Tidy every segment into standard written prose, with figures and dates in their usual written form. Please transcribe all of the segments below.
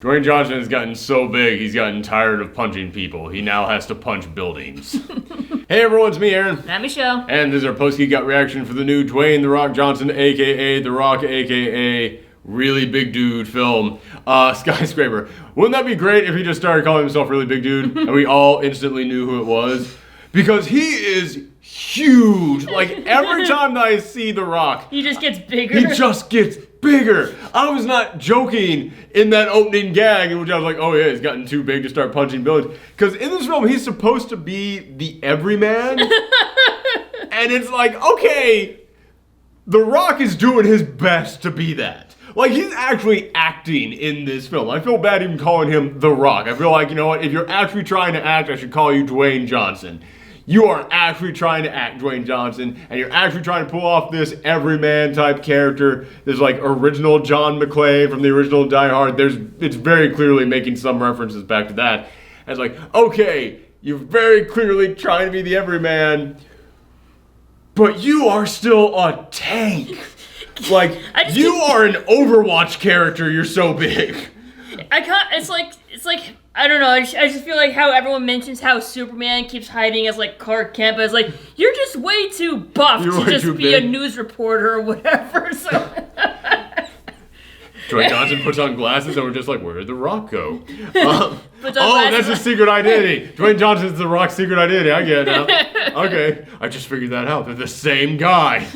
Dwayne Johnson has gotten so big, he's gotten tired of punching people. He now has to punch buildings. Hey everyone, it's me, Aaron. I'm Michelle. And this is our post-Geekout reaction for the new Dwayne "The Rock" Johnson, a.k.a. The Rock, a.k.a. Really Big Dude film, Skyscraper. Wouldn't that be great if he just started calling himself Really Big Dude and we all instantly knew who it was? Because he is huge. Like, every time that I see The Rock, He just gets bigger. he just gets bigger. I was not joking in that opening gag in which I was like, oh yeah, he's gotten too big to start punching buildings. Because in this film, he's supposed to be the everyman. And it's like, okay, The Rock is doing his best to be that. Like, he's actually acting in this film. I feel bad even calling him The Rock. I feel like, you know what, if you're actually trying to act, I should call you Dwayne Johnson. You are actually trying to act Dwayne Johnson, and you're actually trying to pull off this everyman type character, this like original John McClane from the original Die Hard. It's very clearly making some references back to that. And it's like, okay, you're very clearly trying to be the everyman, but you are still a tank. Like, you are an Overwatch character, you're so big. It's like, I don't know, I just feel like how everyone mentions how Superman keeps hiding as like Clark Kent, but it's like, you're just way too buff to just be a news reporter or whatever, so. Dwayne Johnson puts on glasses and we're just like, where did The Rock go? That's his secret identity. Dwayne Johnson's The Rock's secret identity, I get it now. Okay, I just figured that out, they're the same guy.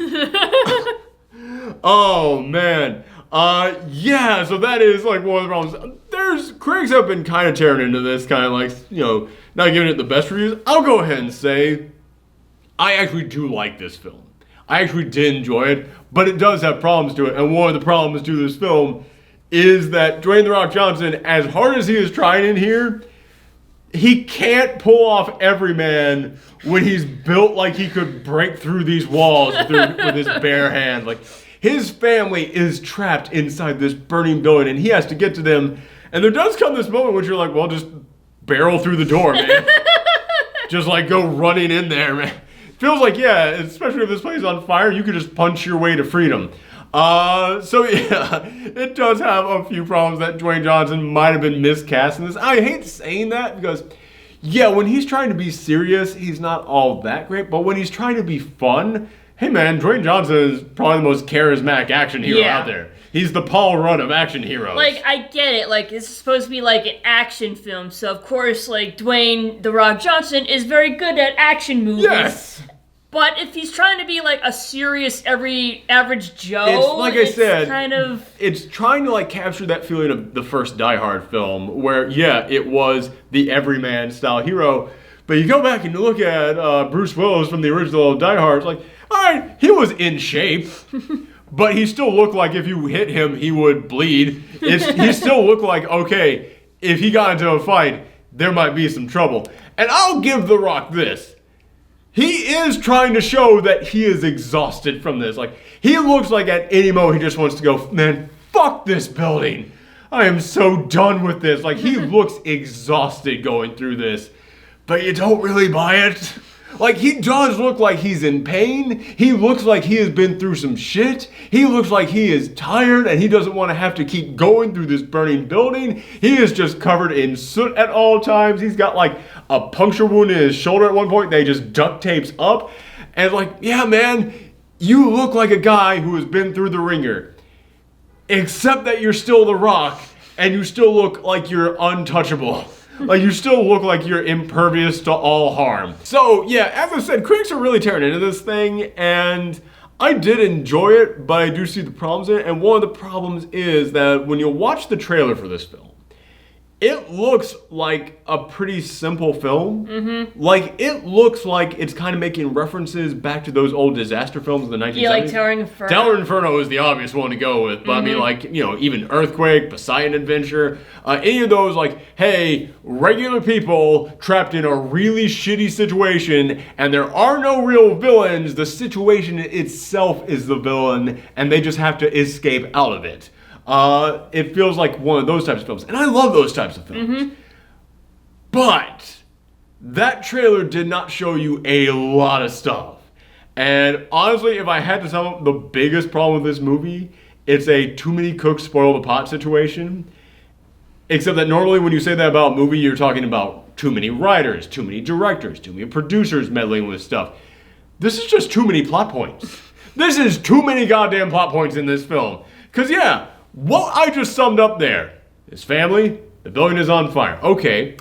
Oh, man. Yeah, so that is like one of the problems. Critics have been kind of tearing into this, kind of like, you know, not giving it the best reviews. I'll go ahead and say, I actually do like this film. I actually did enjoy it, but it does have problems to it. And one of the problems to this film is that Dwayne "The Rock" Johnson, as hard as he is trying in here, he can't pull off everyman when he's built like he could break through these walls with his bare hand. Like, his family is trapped inside this burning building, and he has to get to them. And there does come this moment when you're like, well, just barrel through the door, man. Just like go running in there, man. Feels like, yeah, especially if this place is on fire, you could just punch your way to freedom. So yeah, it does have a few problems that Dwayne Johnson might have been miscast in this. I hate saying that because, yeah, when he's trying to be serious, he's not all that great. But when he's trying to be fun, hey man, Dwayne Johnson is probably the most charismatic action hero out there. He's the Paul Rudd of action heroes. Like, I get it. Like, it's supposed to be like an action film, so of course, like, Dwayne "The Rock" Johnson is very good at action movies. Yes. But if he's trying to be like a serious, average Joe, it's like I said, kind of, it's trying to like capture that feeling of the first Die Hard film, where yeah, it was the everyman style hero. But you go back and you look at Bruce Willis from the original Die Hard, it's like, all right, he was in shape. But he still looked like if you hit him, he would bleed. He still looked like, okay, if he got into a fight, there might be some trouble. And I'll give The Rock this. He is trying to show that he is exhausted from this. Like, he looks like at any moment he just wants to go, man, fuck this building. I am so done with this. Like, he looks exhausted going through this. But you don't really buy it. Like, he does look like he's in pain. He looks like he has been through some shit. He looks like he is tired and he doesn't want to have to keep going through this burning building. He is just covered in soot at all times. He's got like a puncture wound in his shoulder at one point. They just duct tapes up. And like, yeah, man, you look like a guy who has been through the ringer. Except that you're still The Rock and you still look like you're untouchable. Like, you still look like you're impervious to all harm. So, yeah, as I said, critics are really tearing into this thing, and I did enjoy it, but I do see the problems in it, and one of the problems is that when you watch the trailer for this film, it looks like a pretty simple film. Mm-hmm. Like, it looks like it's kind of making references back to those old disaster films in the 1970s. yeah, like Towering Inferno. Towering Inferno is the obvious one to go with, but I mean, like, you know, even Earthquake, Poseidon Adventure, any of those, like, hey, regular people trapped in a really shitty situation, and there are no real villains, the situation itself is the villain, and they just have to escape out of it. It feels like one of those types of films. And I love those types of films. Mm-hmm. But that trailer did not show you a lot of stuff. And honestly, if I had to sum up the biggest problem with this movie, it's a too many cooks spoil the pot situation. Except that normally when you say that about a movie, you're talking about too many writers, too many directors, too many producers meddling with stuff. This is just too many plot points. This is too many goddamn plot points in this film. Because yeah, what I just summed up there, his family, the building is on fire. Okay,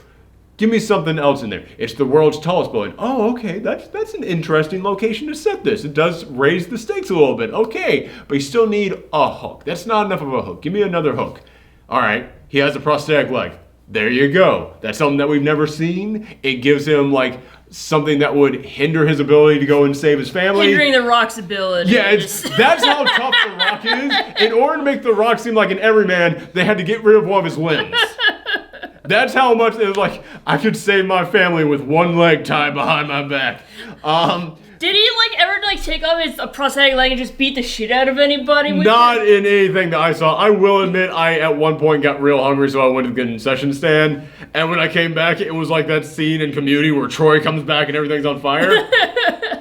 give me something else in there. It's the world's tallest building. Oh, okay, that's an interesting location to set this. It does raise the stakes a little bit. Okay, but you still need a hook. That's not enough of a hook. Give me another hook. All right, he has a prosthetic leg. There you go. That's something that we've never seen. It gives him like something that would hinder his ability to go and save his family. Hindering the Rock's ability. Yeah, that's how tough the Rock is. In order to make the Rock seem like an everyman, they had to get rid of one of his limbs. That's how much it was like, I could save my family with one leg tied behind my back. Did he ever take off his prosthetic leg and just beat the shit out of anybody with Not it? in anything that I saw. I will admit, I at one point got real hungry, so I went to the concession stand. And when I came back, it was like that scene in Community where Troy comes back and everything's on fire.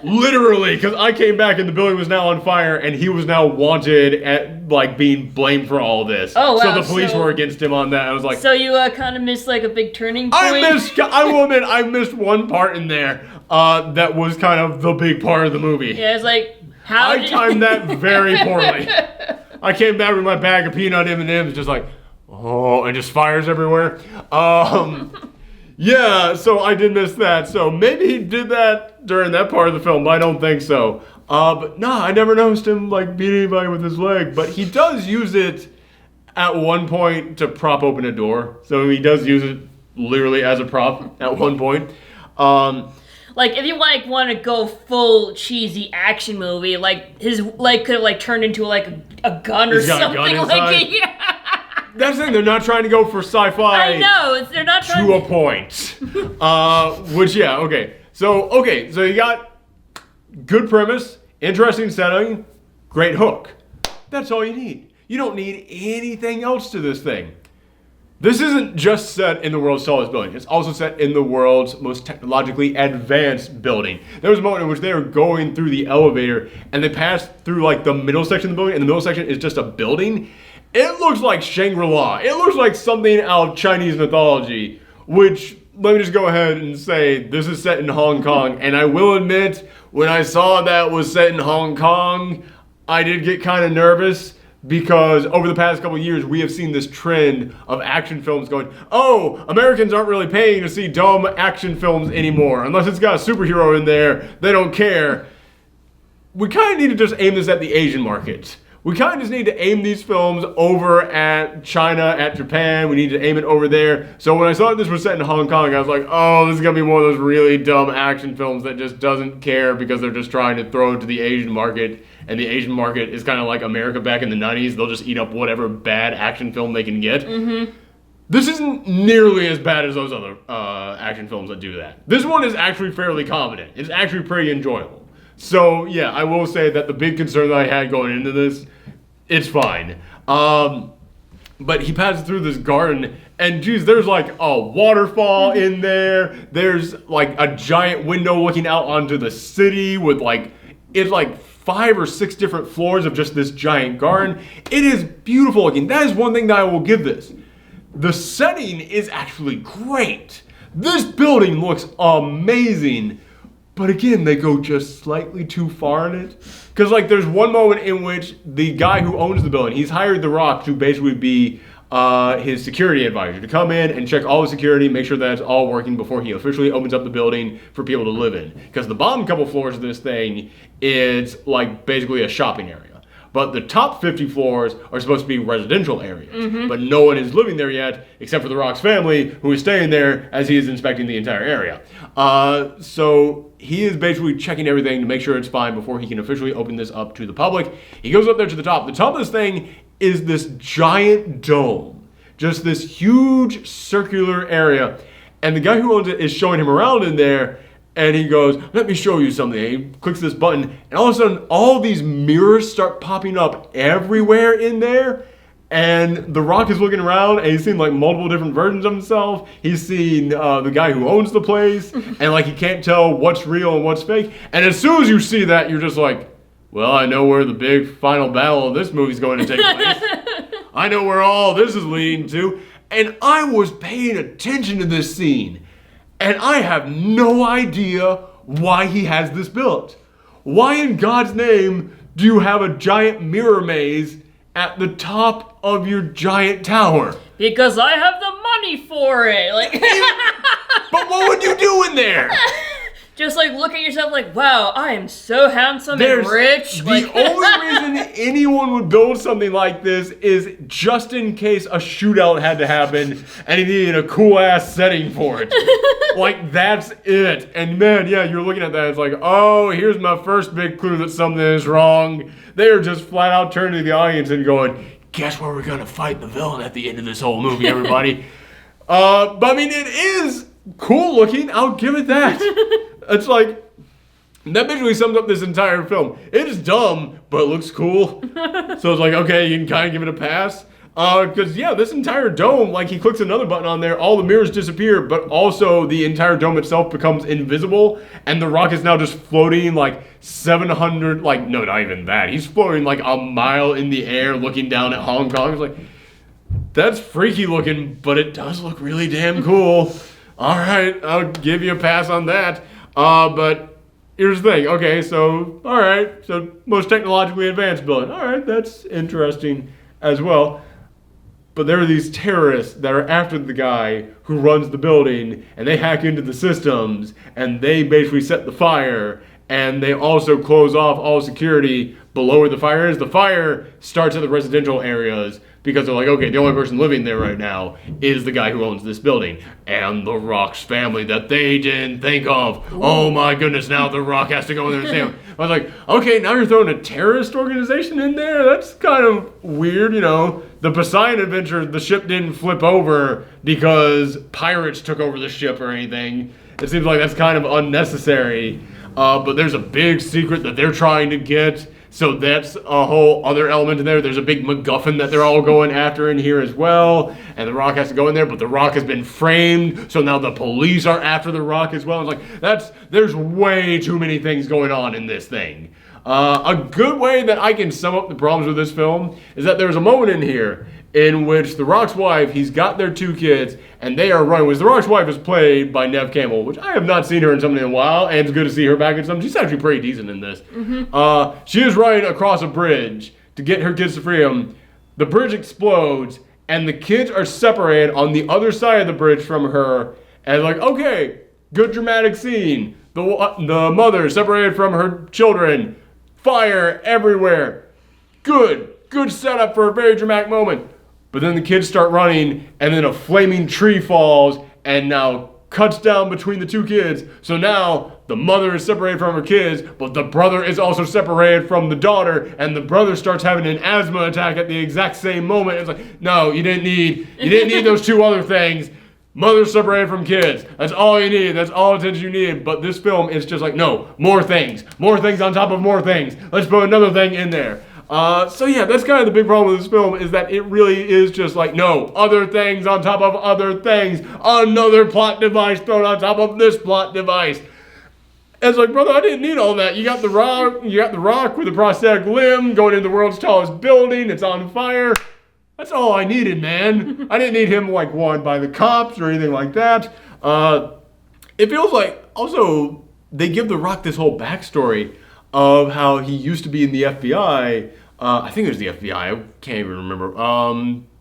Literally, because I came back and the building was now on fire, and he was now wanted at being blamed for all this. Oh wow! So the police were against him on that. I was like, so you kind of missed a big turning point. I will admit, I missed one part in there. That was kind of the big part of the movie. Yeah, it's like, how I timed that very poorly. I came back with my bag of peanut M&Ms, just like, oh, and just fires everywhere. Yeah, so I did miss that. So maybe he did that during that part of the film, but I don't think so. But no, I never noticed him beat anybody with his leg. But he does use it at one point to prop open a door. So he does use it literally as a prop at one point. If you want to go full cheesy action movie, his leg could have turned into a gun or something. Yeah. That's the thing, they're not trying to go for sci-fi. I know, they're not trying to a point. Which yeah, okay. So you got good premise, interesting setting, great hook. That's all you need. You don't need anything else to this thing. This isn't just set in the world's tallest building. It's also set in the world's most technologically advanced building. There was a moment in which they were going through the elevator and they passed through the middle section of the building, and the middle section is just a building. It looks like Shangri-La. It looks like something out of Chinese mythology, which, let me just go ahead and say, this is set in Hong Kong. And I will admit, when I saw that it was set in Hong Kong, I did get kind of nervous. Because over the past couple of years, we have seen this trend of action films going, oh, Americans aren't really paying to see dumb action films anymore. Unless it's got a superhero in there, they don't care. We kind of need to just aim this at the Asian market. We kind of just need to aim these films over at China, at Japan. We need to aim it over there. So when I saw this was set in Hong Kong, I was like, oh, this is going to be one of those really dumb action films that just doesn't care because they're just trying to throw it to the Asian market. And the Asian market is kind of like America back in the 90s. They'll just eat up whatever bad action film they can get. Mm-hmm. This isn't nearly as bad as those other action films that do that. This one is actually fairly competent. It's actually pretty enjoyable. So, yeah, I will say that the big concern that I had going into this, it's fine. But he passes through this garden, and geez, there's a waterfall in there. There's a giant window looking out onto the city with it's 5 or 6 different floors of just this giant garden. It is beautiful looking. That is one thing that I will give this. The setting is actually great. This building looks amazing. But again, they go just slightly too far in it. Because there's one moment in which the guy who owns the building, he's hired The Rock to basically be his security advisor, to come in and check all the security, make sure that it's all working before he officially opens up the building for people to live in. Because the bottom couple floors of this thing is basically a shopping area. But the top 50 floors are supposed to be residential areas. Mm-hmm. But no one is living there yet, except for The Rock's family, who is staying there as he is inspecting the entire area. So he is basically checking everything to make sure it's fine before he can officially open this up to the public. He goes up there to the top. The top of this thing is this giant dome. Just this huge circular area. And the guy who owns it is showing him around in there. And he goes, let me show you something. And he clicks this button, and all of a sudden, all these mirrors start popping up everywhere in there. And The Rock is looking around, and he's seeing multiple different versions of himself. He's seeing the guy who owns the place, and he can't tell what's real and what's fake. And as soon as you see that, you're just like, well, I know where the big final battle of this movie's going to take place. I know where all this is leading to. And I was paying attention to this scene, and I have no idea why he has this built. Why in God's name do you have a giant mirror maze at the top of your giant tower? Because I have the money for it. Like, but what would you do in there? Just like look at yourself like, wow, I am so handsome and rich. The only reason anyone would build something like this is just in case a shootout had to happen and he needed a cool ass setting for it. Like, that's it. And man, yeah, you're looking at that, it's like, oh, here's my first big clue that something is wrong. They're just flat out turning to the audience and going, guess where we're gonna fight the villain at the end of this whole movie, everybody. But I mean, it is cool looking, I'll give it that. It's like, that basically sums up this entire film. It is dumb, but it looks cool. So it's like, okay, you can kind of give it a pass. Because, yeah, this entire dome, like, he clicks another button on there, all the mirrors disappear, but also the entire dome itself becomes invisible, and The Rock is now just floating, like, 700, like, no, not even that. He's floating, like, a mile in the air looking down at Hong Kong. It's like, that's freaky looking, but it does look really damn cool. All right, I'll give you a pass on that. But here's the thing. Okay, so, all right, so most technologically advanced building. All right, that's interesting as well. But there are these terrorists that are after the guy who runs the building, and they hack into the systems, and they basically set the fire, and they also close off all security below where the fire is. The fire starts at the residential areas because they're like, okay, the only person living there right now is the guy who owns this building and The Rock's family that they didn't think of. Oh my goodness, now The Rock has to go in there and save him. I was like, okay, now you're throwing a terrorist organization in there? That's kind of weird, you know. The Poseidon Adventure, the ship didn't flip over because pirates took over the ship or anything. It seems like that's kind of unnecessary. But there's a big secret that they're trying to get. So that's a whole other element in there. There's a big MacGuffin that they're all going after in here as well. And The Rock has to go in there, but The Rock has been framed. So now the police are after The Rock as well. It's like, there's way too many things going on in this thing. A good way that I can sum up the problems with this film is that there's a moment in here in which The Rock's wife, he's got their two kids, and they are running. The Rock's wife is played by Neve Campbell, which I have not seen her in something in a while, and it's good to see her back in something. She's actually pretty decent in this. Mm-hmm. She is running across a bridge to get her kids to freedom. The bridge explodes, and the kids are separated on the other side of the bridge from her, and like, okay, good dramatic scene. The mother separated from her children. Fire everywhere. Good setup for a very dramatic moment. But then the kids start running, and then a flaming tree falls, and now cuts down between the two kids. So now the mother is separated from her kids, but the brother is also separated from the daughter, and the brother starts having an asthma attack at the exact same moment. It's like, no, you didn't need those two other things. Mother separated from kids. That's all you needed. That's all attention you needed. But this film is just like, no, more things on top of more things. Let's put another thing in there. So yeah, that's kind of the big problem with this film, is that it really is just like, no, other things on top of other things. Another plot device thrown on top of this plot device. It's like, brother, I didn't need all that. You got the rock with a prosthetic limb going into the world's tallest building. It's on fire. That's all I needed, man. I didn't need him like wanted by the cops or anything like that. It feels like also they give The Rock this whole backstory of how he used to be in the FBI. I think it was the FBI. I can't even remember.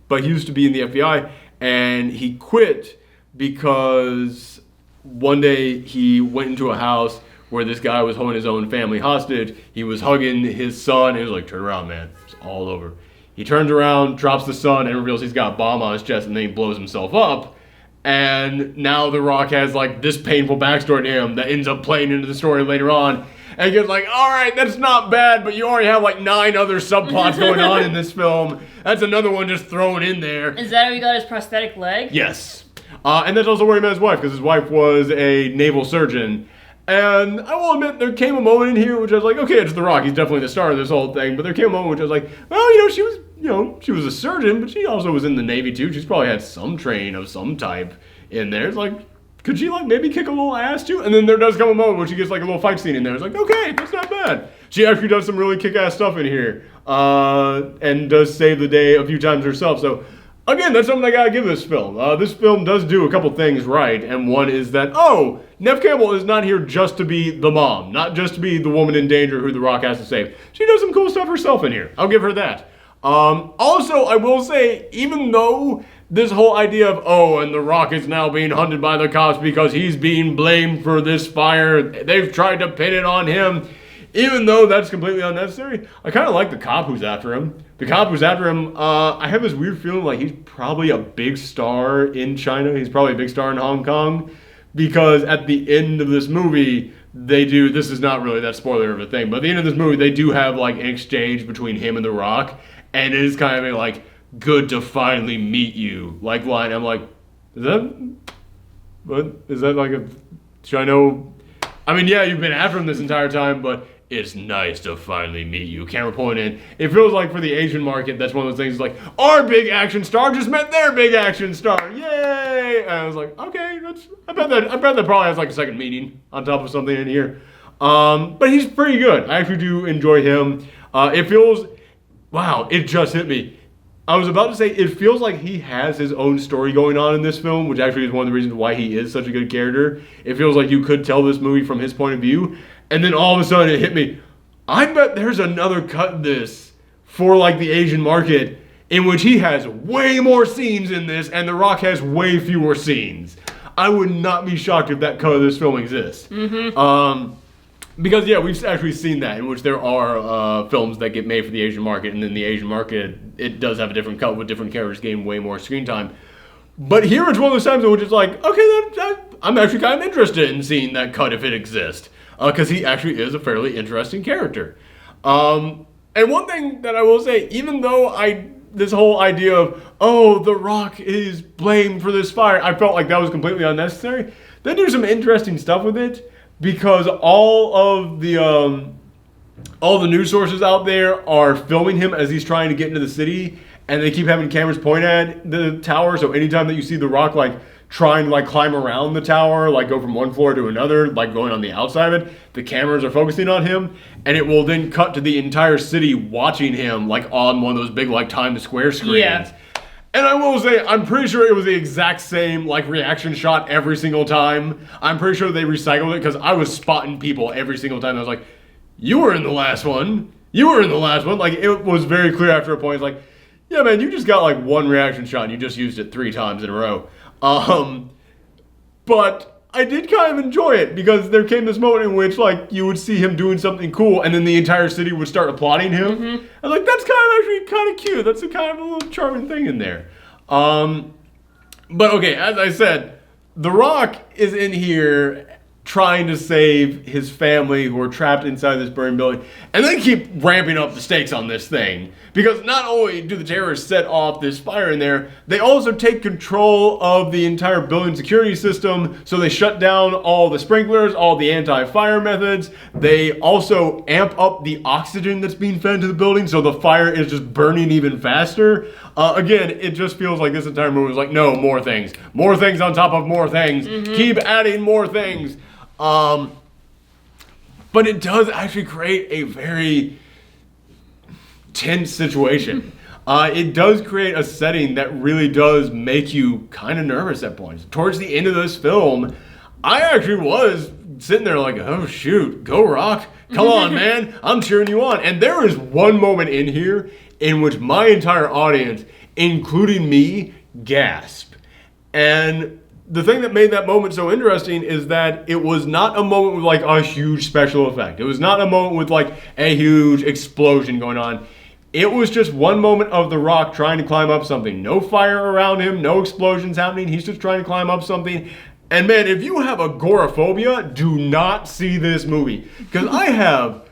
But he used to be in the FBI, and he quit because one day he went into a house where this guy was holding his own family hostage. He was hugging his son. He was like, turn around, man. It's all over. He turns around, drops the son, and reveals he's got a bomb on his chest, and then he blows himself up. And now The Rock has like this painful backstory to him that ends up playing into the story later on. And he gets like, all right, that's not bad, but you already have like 9 other subplots going on in this film. That's another one just thrown in there. Is that how he got his prosthetic leg? Yes. And that's also where he met his wife, because his wife was a naval surgeon. And I will admit, there came a moment in here which I was like, okay, it's The Rock. He's definitely the star of this whole thing. But there came a moment which I was like, well, she was a surgeon, but she also was in the Navy too. She's probably had some training of some type in there. It's like, could she like maybe kick a little ass too? And then there does come a moment where she gets like a little fight scene in there. It's like, okay, that's not bad. She actually does some really kick-ass stuff in here. And does save the day a few times herself. So again, that's something I gotta give this film. This film does do a couple things right, and one is that, Neve Campbell is not here just to be the mom, not just to be the woman in danger who The Rock has to save. She does some cool stuff herself in here. I'll give her that. Also, I will say, even though this whole idea of, and The Rock is now being hunted by the cops because he's being blamed for this fire, they've tried to pin it on him, even though that's completely unnecessary, I kind of like the cop who's after him. The cop who's after him, I have this weird feeling like he's probably a big star in China. He's probably a big star in Hong Kong. Because at the end of this movie, they do, this is not really that spoiler of a thing, but at the end of this movie, they do have like an exchange between him and The Rock. And it is kind of a like, good to finally meet you, like line. I'm like, is that like a, should I know? I mean, yeah, you've been after him this entire time, but it's nice to finally meet you. Camera point in. It feels like for the Asian market, that's one of those things like, our big action star just met their big action star. Yay! And I was like, okay, I bet that probably has like a second meeting on top of something in here. But he's pretty good. I actually do enjoy him. It feels, wow, it just hit me. I was about to say, it feels like he has his own story going on in this film, which actually is one of the reasons why he is such a good character. It feels like you could tell this movie from his point of view. And then all of a sudden it hit me. I bet there's another cut in this for like the Asian market in which he has way more scenes in this and The Rock has way fewer scenes. I would not be shocked if that cut of this film exists. Mm-hmm. Because yeah, we've actually seen that in which there are films that get made for the Asian market, and then the Asian market, it does have a different cut with different characters getting way more screen time. But here it's one of those times in which it's like, okay, I'm actually kind of interested in seeing that cut if it exists. Because he actually is a fairly interesting character. And one thing that I will say, even though this whole idea of, The Rock is blamed for this fire, I felt like that was completely unnecessary. They do some interesting stuff with it, because all the news sources out there are filming him as he's trying to get into the city, and they keep having cameras point at the tower, so anytime that you see The Rock, like, trying to like climb around the tower, like go from one floor to another, like going on the outside of it, the cameras are focusing on him, and it will then cut to the entire city watching him like on one of those big like Times Square screens. Yeah. And I will say, I'm pretty sure it was the exact same like reaction shot every single time. I'm pretty sure they recycled it because I was spotting people every single time. I was like, you were in the last one. You were in the last one. Like, it was very clear after a point. It's like, yeah, man, you just got like one reaction shot and you just used it 3 times in a row. But I did kind of enjoy it because there came this moment in which like you would see him doing something cool and then the entire city would start applauding him. Mm-hmm. I was like, that's kind of cute. That's a kind of a little charming thing in there. But okay, as I said, The Rock is in here trying to save his family who are trapped inside this burning building. And they keep ramping up the stakes on this thing. Because not only do the terrorists set off this fire in there, they also take control of the entire building security system. So they shut down all the sprinklers, all the anti-fire methods. They also amp up the oxygen that's being fed to the building, so the fire is just burning even faster. Again, it just feels like this entire movie is like, no, more things. More things on top of more things. Mm-hmm. Keep adding more things. But it does actually create a very tense situation. It does create a setting that really does make you kind of nervous at points. Towards the end of this film, I actually was sitting there like, oh shoot, go Rock. Come on, man. I'm cheering you on. And there is one moment in here in which my entire audience, including me, gasped. And the thing that made that moment so interesting is that it was not a moment with like a huge special effect. It was not a moment with like a huge explosion going on. It was just one moment of The Rock trying to climb up something. No fire around him, no explosions happening. He's just trying to climb up something. And man, if you have agoraphobia, do not see this movie. Because I have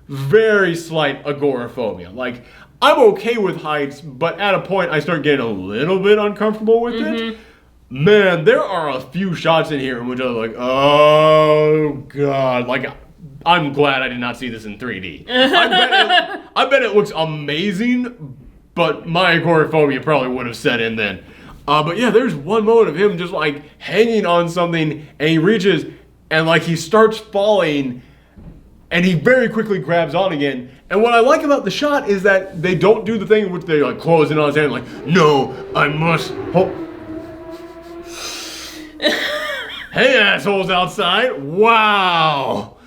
very slight agoraphobia. Like, I'm okay with heights, but at a point I start getting a little bit uncomfortable with it. Man, there are a few shots in here in which I was like, oh God. Like, I'm glad I did not see this in 3D. I bet it looks amazing, but my agoraphobia probably would have set in then. But yeah, there's one moment of him just like hanging on something, and he reaches and like he starts falling, And he very quickly grabs on again. And what I like about the shot is that they don't do the thing in which they like close in on his hand, like, no, I must hold. Hey, assholes outside. Wow.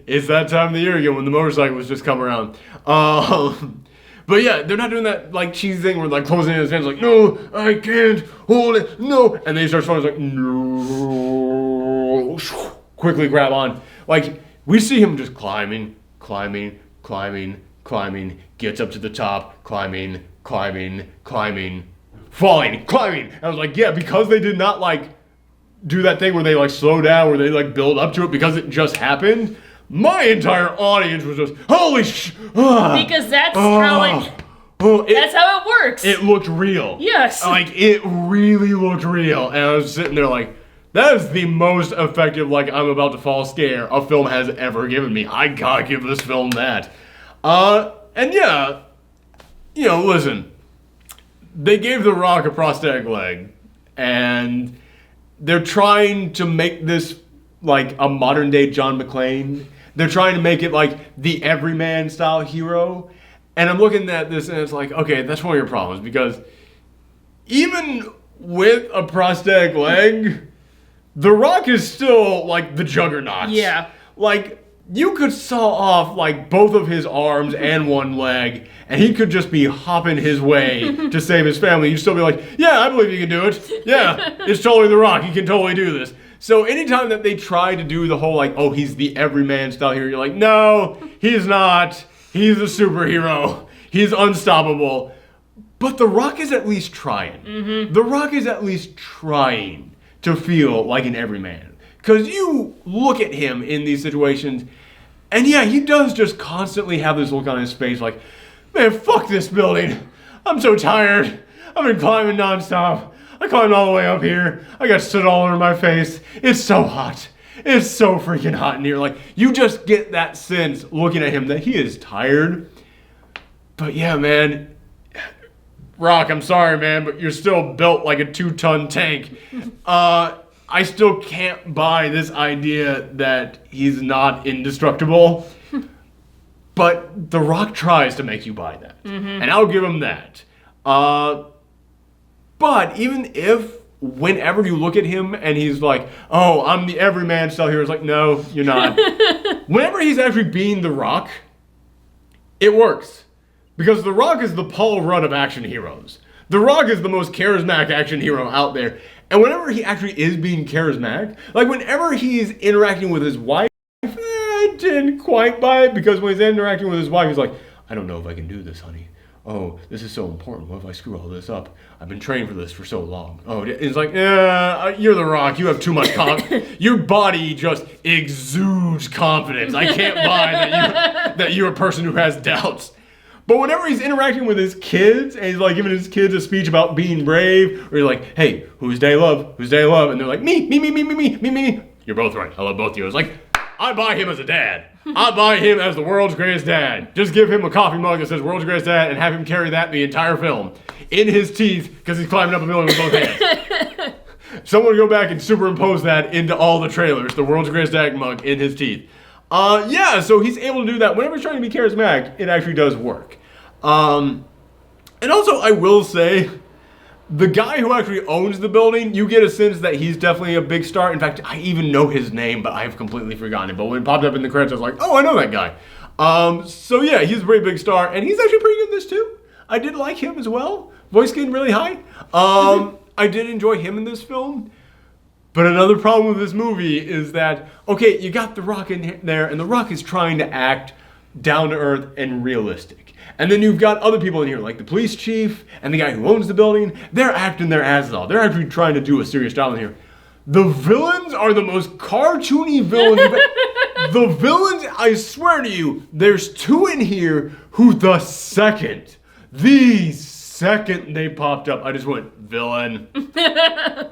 It's that time of the year again when the motorcycles just come around. But yeah, they're not doing that like cheesy thing where like closing in his hands like, no, I can't hold it, no. And then he starts falling like, no. Quickly grab on. Like, we see him just climbing, gets up to the top, climbing, falling, climbing. And I was like, yeah, because they did not like do that thing where they like slow down, where they like build up to it because it just happened. My entire audience was just, holy because that's how it works. It looked real. Yes. Like, it really looked real. And I was sitting there like, that is the most effective, like, I'm about to fall scare a film has ever given me. I gotta give this film that. And yeah, you know, listen, they gave The Rock a prosthetic leg, and they're trying to make this like a modern day John McClane. They're trying to make it like the everyman style hero. And I'm looking at this and it's like, okay, that's one of your problems, because even with a prosthetic leg, The Rock is still like the juggernaut. Yeah. Like, you could saw off like both of his arms and one leg, and he could just be hopping his way to save his family. You'd still be like, yeah, I believe you can do it. Yeah, it's totally The Rock. He can totally do this. So anytime that they try to do the whole like, oh, he's the everyman style hero, you're like, no, he's not. He's a superhero. He's unstoppable. But The Rock is at least trying. Mm-hmm. The Rock is at least trying to feel like an everyman. Because you look at him in these situations, and yeah, he does just constantly have this look on his face like, man, fuck this building. I'm so tired. I've been climbing nonstop. I climbed all the way up here. I got soot all over my face. It's so hot. It's so freaking hot in here. Like, you just get that sense looking at him that he is tired. But yeah, man, Rock, I'm sorry, man, but you're still built like a 2-ton tank. I still can't buy this idea that he's not indestructible. But The Rock tries to make you buy that. Mm-hmm. And I'll give him that. But even if, whenever you look at him and he's like, oh, I'm the everyman style hero, it's like, no, you're not. Whenever he's actually being The Rock, it works. Because The Rock is the Paul Rudd of action heroes. The Rock is the most charismatic action hero out there. And whenever he actually is being charismatic, like whenever he's interacting with his wife, I didn't quite buy it, because when he's interacting with his wife, he's like, I don't know if I can do this, honey. Oh, this is so important. What if I screw all this up? I've been training for this for so long. Oh, it's like, you're The Rock. You have too much confidence. Your body just exudes confidence. I can't buy that you're a person who has doubts. But whenever he's interacting with his kids, and he's like giving his kids a speech about being brave, or he's like, hey, who's day love? Who's day love? And they're like, me. You're both right. I love both of you. It's like, I buy him as a dad. I buy him as the world's greatest dad. Just give him a coffee mug that says world's greatest dad and have him carry that the entire film. In his teeth, because he's climbing up a building with both hands. Someone go back and superimpose that into all the trailers. The world's greatest dad mug in his teeth. Yeah, so he's able to do that. Whenever he's trying to be charismatic, it actually does work. And also, I will say, the guy who actually owns the building, you get a sense that he's definitely a big star. In fact, I even know his name, but I've completely forgotten it. But when it popped up in the credits, I was like, oh, I know that guy. So yeah, he's a very big star, and he's actually pretty good in this too. I did like him as well. Voice getting really high. I did enjoy him in this film. But another problem with this movie is that, okay, you got The Rock in there, and The Rock is trying to act down to earth and realistic. And then you've got other people in here, like the police chief and the guy who owns the building. They're acting their asses off. They're actually trying to do a serious job in here. The villains are the most cartoony villains. The villains, I swear to you, there's two in here who the second they popped up, I just went, villain.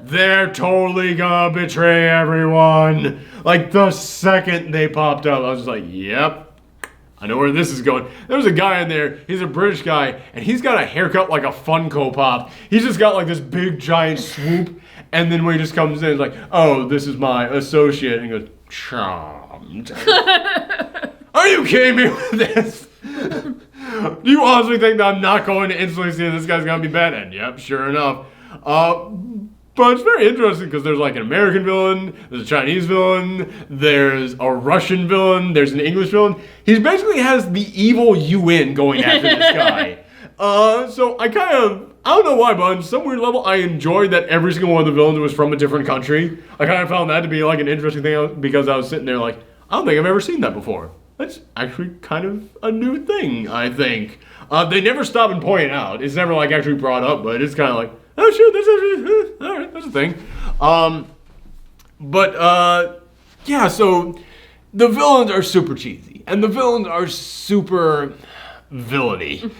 They're totally gonna betray everyone. Like, the second they popped up, I was just like, yep. I know where this is going. There's a guy in there, he's a British guy, and he's got a haircut like a Funko Pop. He's just got like this big giant swoop, and then when he just comes in, it's like, oh, this is my associate, and he goes, charmed. Are you kidding me with this? Do you honestly think that I'm not going to instantly see this guy's gonna be bad? And yep, sure enough. But it's very interesting because there's like an American villain, there's a Chinese villain, there's a Russian villain, there's an English villain. He basically has the evil UN going after this guy. So I don't know why, but on some weird level, I enjoyed that every single one of the villains was from a different country. I kind of found that to be like an interesting thing because I was sitting there like, I don't think I've ever seen that before. That's actually kind of a new thing, I think. They never stop and point it out. It's never like actually brought up, but it's kind of like, oh shit, that's actually, all right, that's a thing. Yeah, so the villains are super cheesy, and the villains are super villainy.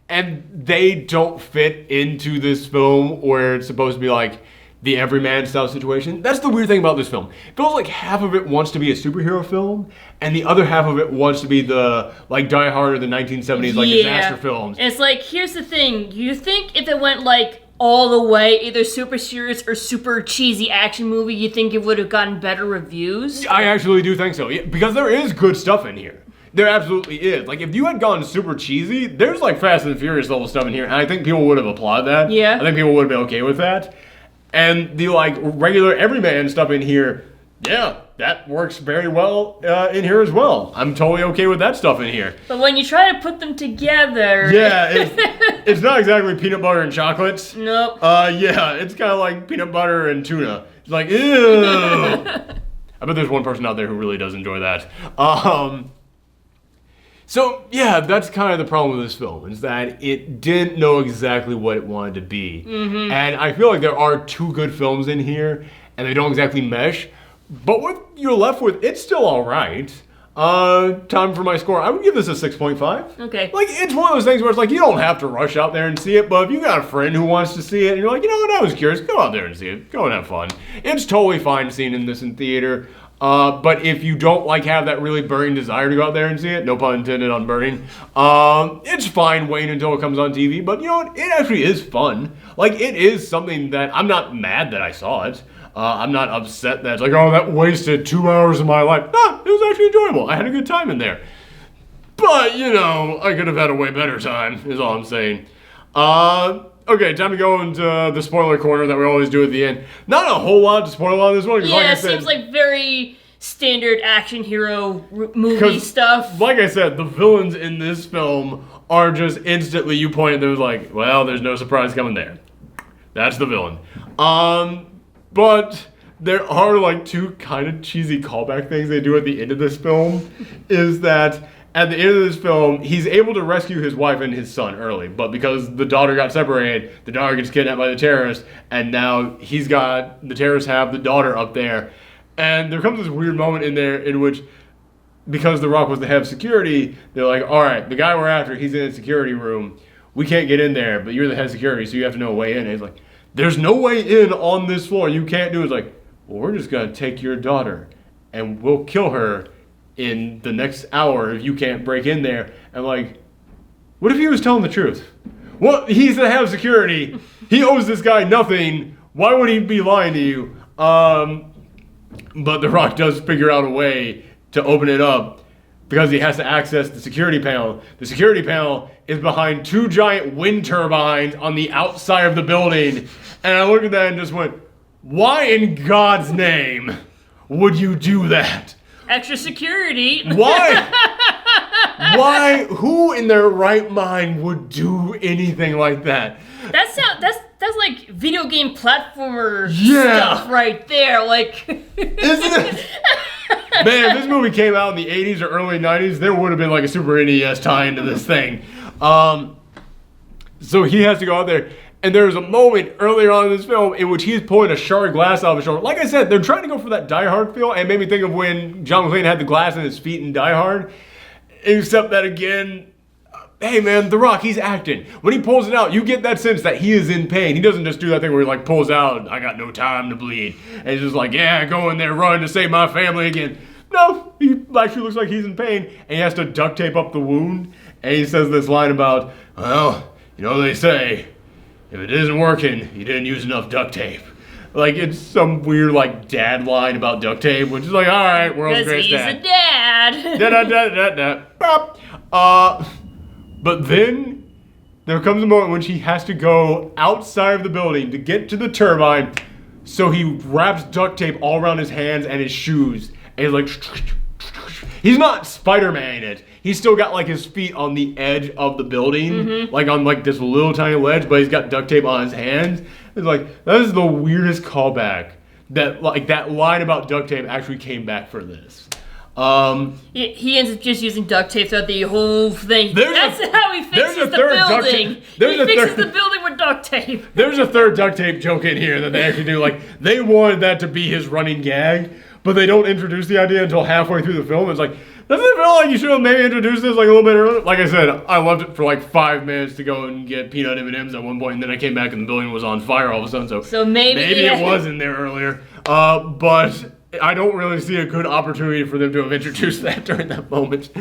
And they don't fit into this film where it's supposed to be like the everyman style situation. That's the weird thing about this film. It feels like half of it wants to be a superhero film, and the other half of it wants to be the like Die Hard or the 1970s like disaster films. It's like, here's the thing. You think if it went like all the way, either super serious or super cheesy action movie, you think it would have gotten better reviews? I actually do think so. Yeah, because there is good stuff in here. There absolutely is. Like, if you had gone super cheesy, there's like Fast and Furious level stuff in here, and I think people would have applauded that. Yeah. I think people would have been okay with that. And the like regular everyman stuff in here, yeah, that works very well in here as well. I'm totally okay with that stuff in here. But when you try to put them together... Yeah, it's not exactly peanut butter and chocolates. Nope. Yeah, it's kind of like peanut butter and tuna. It's like, ew. I bet there's one person out there who really does enjoy that. So, yeah, that's kind of the problem with this film, is that it didn't know exactly what it wanted to be. Mm-hmm. And I feel like there are two good films in here, and they don't exactly mesh. But what you're left with, it's still all right. Time for my score. I would give this a 6.5. Okay. Like, it's one of those things where it's like, you don't have to rush out there and see it, but if you got a friend who wants to see it, and you're like, you know what, I was curious, go out there and see it. Go and have fun. It's totally fine seeing this in theater. But if you don't like have that really burning desire to go out there and see it, no pun intended on burning, it's fine waiting until it comes on TV. But you know what? It actually is fun. Like, it is something that I'm not mad that I saw it. I'm not upset that it's like, oh, that wasted 2 hours of my life. No, it was actually enjoyable. I had a good time in there. But, you know, I could have had a way better time, is all I'm saying. Okay, time to go into the spoiler corner that we always do at the end. Not a whole lot to spoil on this one. Yeah, like it seems like very standard action hero movie stuff. Like I said, the villains in this film are just instantly, you point at them like, well, there's no surprise coming there. That's the villain. But there are like two kind of cheesy callback things they do at the end of this film. Is that at the end of this film, he's able to rescue his wife and his son early, but because the daughter got separated, the daughter gets kidnapped by the terrorists, and now the terrorists have the daughter up there. And there comes this weird moment in there in which, because The Rock was the head of security, they're like, all right, the guy we're after, he's in the security room. We can't get in there, but you're the head of security, so you have to know a way in. And he's like, there's no way in on this floor. You can't do it. It's like, well, we're just going to take your daughter, and we'll kill her in the next hour if you can't break in there. And like, what if he was telling the truth? Well, he's the head of security. He owes this guy nothing. Why would he be lying to you? But The Rock does figure out a way to open it up because he has to access the security panel. The security panel is behind two giant wind turbines on the outside of the building. And I looked at that and just went, why in God's name would you do that? Extra security. Why? Why? Who in their right mind would do anything like that? That's like video game platformer stuff right there. Like, isn't it? Man, if this movie came out in the 80s or early 90s, there would have been like a Super NES tie into this thing. So he has to go out there. And there's a moment earlier on in this film in which he's pulling a shard glass out of his shoulder. Like I said, they're trying to go for that Die Hard feel, and it made me think of when John McClane had the glass in his feet in Die Hard. Except that again, hey man, The Rock, he's acting. When he pulls it out, you get that sense that he is in pain. He doesn't just do that thing where he like pulls out, I got no time to bleed. And he's just like, yeah, go in there, run to save my family again. No, he actually looks like he's in pain, and he has to duct tape up the wound. And he says this line about, well, you know they say, if it isn't working, you didn't use enough duct tape. Like, it's some weird, like, dad line about duct tape, which is like, all right, world's greatest dad. He's a dad. Da-da-da-da-da. Bop. But then there comes a moment when she has to go outside of the building to get to the turbine, so he wraps duct tape all around his hands and his shoes. And he's like, he's not Spider-Man in it. He's still got like his feet on the edge of the building, like on like this little tiny ledge, but he's got duct tape on his hands. It's like, that is the weirdest callback. That like that line about duct tape actually came back for this. He ends up just using duct tape throughout the whole thing. That's how he fixes the building. He fixes the building with duct tape. There's a third duct tape joke in here that they actually do. Like, they wanted that to be his running gag, but they don't introduce the idea until halfway through the film. It's like, doesn't it feel like you should have maybe introduced this like a little bit earlier? Like I said, I left it for like 5 minutes to go and get peanut M&Ms at one point, and then I came back and the building was on fire all of a sudden. So maybe it was in there earlier. But I don't really see a good opportunity for them to have introduced that during that moment.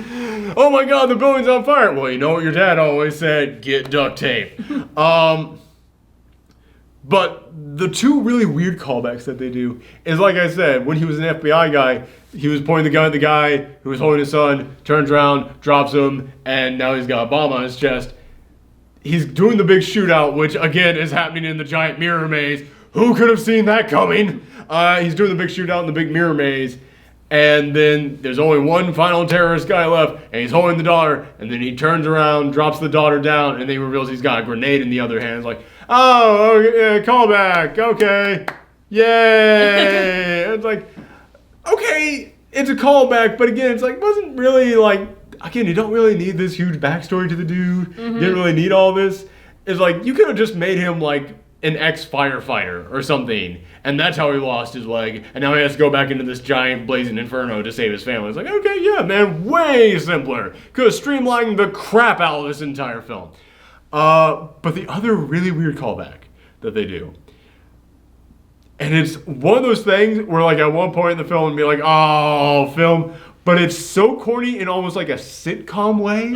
Oh my God, the building's on fire. Well, you know what your dad always said, get duct tape. But the two really weird callbacks that they do is, like I said, when he was an FBI guy, he was pointing the gun at the guy who was holding his son, turns around, drops him, and now he's got a bomb on his chest. He's doing the big shootout, which again is happening in the giant mirror maze. Who could have seen that coming? He's doing the big shootout in the big mirror maze, and then there's only one final terrorist guy left, and he's holding the daughter, and then he turns around, drops the daughter down, and then he reveals he's got a grenade in the other hand. It's like, oh, okay, callback, okay, yay! It's like, okay, it's a callback, but again, it's like, wasn't really like, again, you don't really need this huge backstory to the dude. You didn't really need all this. It's like, you could have just made him like an ex-firefighter or something, and that's how he lost his leg, and now he has to go back into this giant blazing inferno to save his family. It's like, okay, yeah, man, way simpler. Could have streamlined the crap out of this entire film. But the other really weird callback that they do, and it's one of those things where like at one point in the film, it'd be like, oh, film, but it's so corny in almost like a sitcom way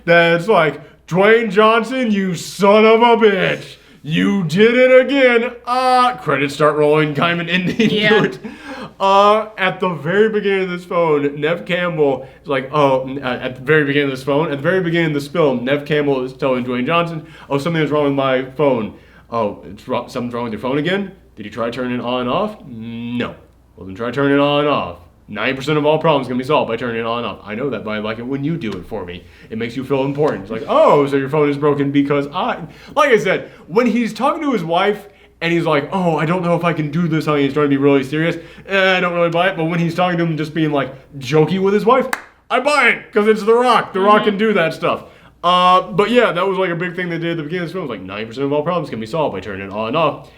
that it's like, Dwayne Johnson, you son of a bitch. You did it again. Credits start rolling, kind of an ending to it. At the very beginning of this film, Nev Campbell is like, at the very beginning of this film, Nev Campbell is telling Dwayne Johnson, oh, something's wrong with my phone. Oh, something's wrong with your phone again? Did you try turning it on and off? No. Well, then try turning it on and off. 90% of all problems can be solved by turning it on and off. I know that, but I like it when you do it for me. It makes you feel important. It's like, oh, so your phone is broken because like I said, when he's talking to his wife and he's like, oh, I don't know if I can do this, honey. He's trying to be really serious. I don't really buy it. But when he's talking to him just being like jokey with his wife, I buy it because it's The Rock. The Rock can do that stuff. But yeah, that was like a big thing they did at the beginning of this film. It was like 90% of all problems can be solved by turning it on and off.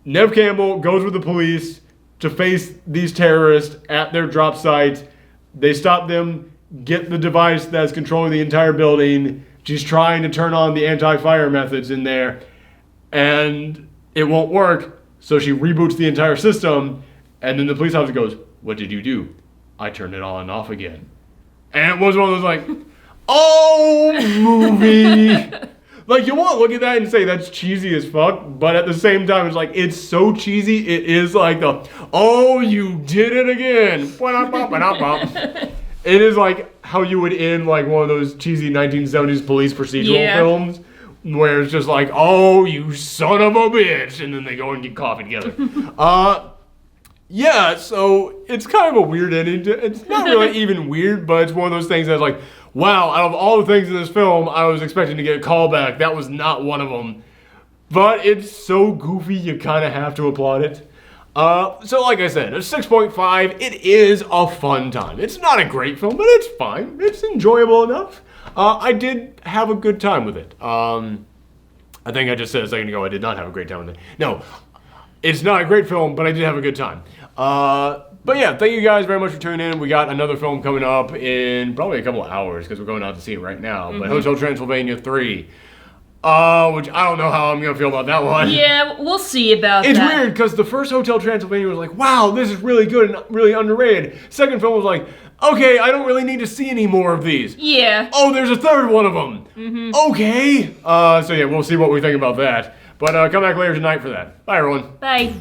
Nev Campbell goes with the police to face these terrorists at their drop site. They stop them, get the device that's controlling the entire building. She's trying to turn on the anti-fire methods in there, and it won't work, so she reboots the entire system, and then the police officer goes, what did you do? I turned it on and off again. And it was one of those like, oh, movie. Like, you won't look at that and say that's cheesy as fuck, but at the same time, it's like, it's so cheesy, it is like oh, you did it again. It is like how you would end like one of those cheesy 1970s police procedural films, where it's just like, oh, you son of a bitch, and then they go and get coffee together. Yeah, so it's kind of a weird ending. It's not really even weird, but it's one of those things that's like, wow, out of all the things in this film, I was expecting to get a callback. That was not one of them. But it's so goofy, you kind of have to applaud it. So like I said, a 6.5, it is a fun time. It's not a great film, but it's fine. It's enjoyable enough. I did have a good time with it. I think I just said a second ago I did not have a great time with it. No, it's not a great film, but I did have a good time. But yeah, thank you guys very much for tuning in. We got another film coming up in probably a couple of hours because we're going out to see it right now. But Hotel Transylvania 3, which I don't know how I'm going to feel about that one. Yeah, we'll see about that. It's weird because the first Hotel Transylvania was like, wow, this is really good and really underrated. Second film was like, okay, I don't really need to see any more of these. Yeah. Oh, there's a third one of them. Okay. So yeah, we'll see what we think about that. But come back later tonight for that. Bye, everyone. Bye.